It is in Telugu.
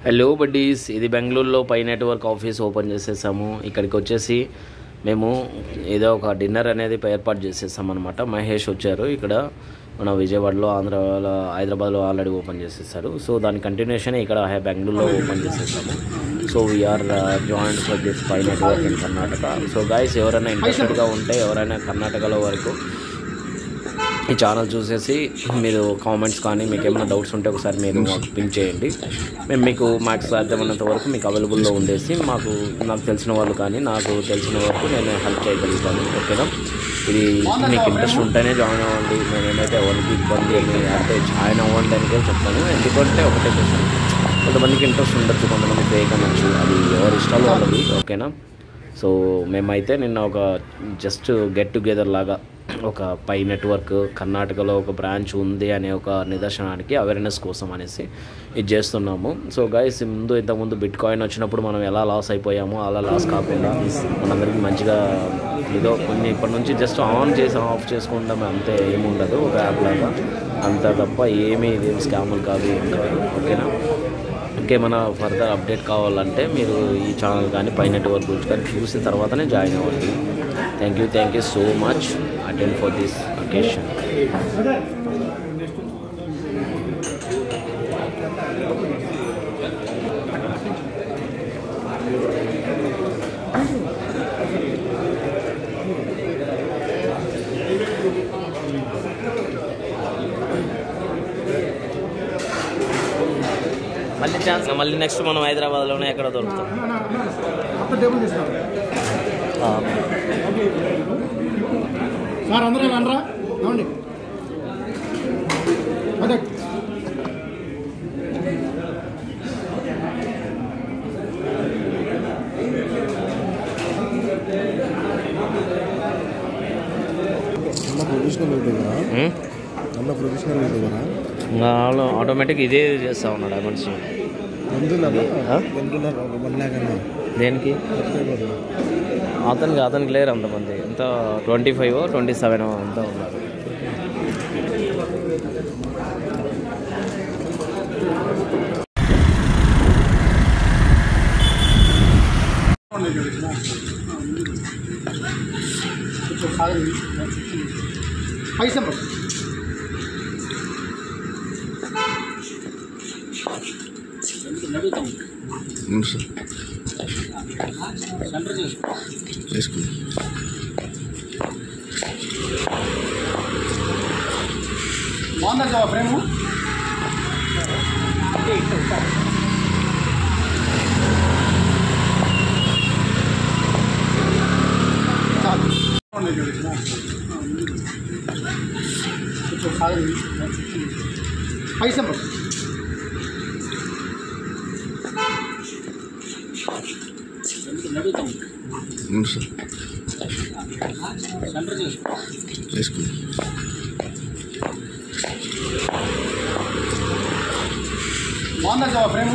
హలో బడ్డీస్, ఇది బెంగళూరులో పై నెట్వర్క్ ఆఫీస్ ఓపెన్ చేసేసాము. ఇక్కడికి వచ్చేసి మేము ఏదో ఒక డిన్నర్ అనేది ఏర్పాటు చేసేసాం అనమాట. మహేష్ వచ్చారు. ఇక్కడ మన విజయవాడలో, ఆంధ్రాలో, హైదరాబాద్లో ఆల్రెడీ ఓపెన్ చేసేసారు. సో దాని కంటిన్యూషన్ ఇక్కడ బెంగళూరులో ఓపెన్ చేసేసాము. So we are join for this Pi network in Karnataka. So guys, ఎవరైనా ఇంట్రెస్టెడ్గా ఉంటే, ఎవరైనా కర్ణాటకలో వరకు ఈ ఛానల్ చూసేసి మీరు కామెంట్స్ కానీ మీకు ఏమైనా డౌట్స్ ఉంటే ఒకసారి మీరు మాకు పింక్ చేయండి. మేము మీకు మాకు సాధ్యమైనంత వరకు మీకు అవైలబుల్లో ఉండేసి నాకు తెలిసిన వాళ్ళు కానీ నాకు తెలిసిన వరకు నేను హెల్ప్ చేయగలుగుతాను. ఓకేనా? ఇది మీకు ఇంట్రెస్ట్ ఉంటేనే జాయిన్ అవ్వండి. నేనేమైతే ఎవరికి ఇబ్బంది అంటే జాయిన్ అవ్వండి అని కూడా చెప్తాను. ఎందుకంటే ఒకటే క్వశ్చన్, కొంతమందికి ఇంట్రెస్ట్ ఉండొచ్చు, కొంతమంది ఫేక్ అనొచ్చు. అది ఎవరి ఇష్టాలు వాళ్ళది. ఓకేనా? సో మేమైతే నిన్న ఒక జస్ట్ గెట్ టుగెదర్ లాగా ఒక పై నెట్వర్క్ కర్ణాటకలో ఒక బ్రాంచ్ ఉంది అనే ఒక నిదర్శనానికి అవేర్నెస్ కోసం అనేసి ఇది చేస్తున్నాము. సో గైస్, ఇంతకుముందు బిట్ కాయిన్ వచ్చినప్పుడు మనం ఎలా లాస్ అయిపోయామో అలా లాస్ కాకుండా మనందరికీ మంచిగా ఏదో కొన్ని ఇప్పటి నుంచి జస్ట్ ఆన్ చేసి ఆఫ్ చేసుకుంటాం, అంతే. ఏముండదు, ఒక యాప్ లాగా అంత తప్ప ఏమీ స్కాములు కాదు, ఏం కాదు. ఓకేనా? ఇంకేమైనా ఫర్దర్ అప్డేట్ కావాలంటే మీరు ఈ ఛానల్ కానీ పై నెట్వర్క్ గురించి కానీ చూసిన తర్వాతనే జాయిన్ అవ్వండి. Thank you so much attend for this occasion. మళ్ళీ ఛాన్స్, మళ్ళీ నెక్స్ట్ మనం హైదరాబాద్లోనే ఎక్కడ దొరుకుతాం. సార్ అందరూ అనరా ఏమండి? అదే ఆటోమేటిక్ ఇదే చేస్తా ఉన్నాడు ఆ మనిషి. దేనికి? అతనికి లేరు అంతమంది. ఎంత 25 27 అంతా ఉన్నారు. బాగుందా ప్రేమ? పైసా బాగుందా ప్రేమ?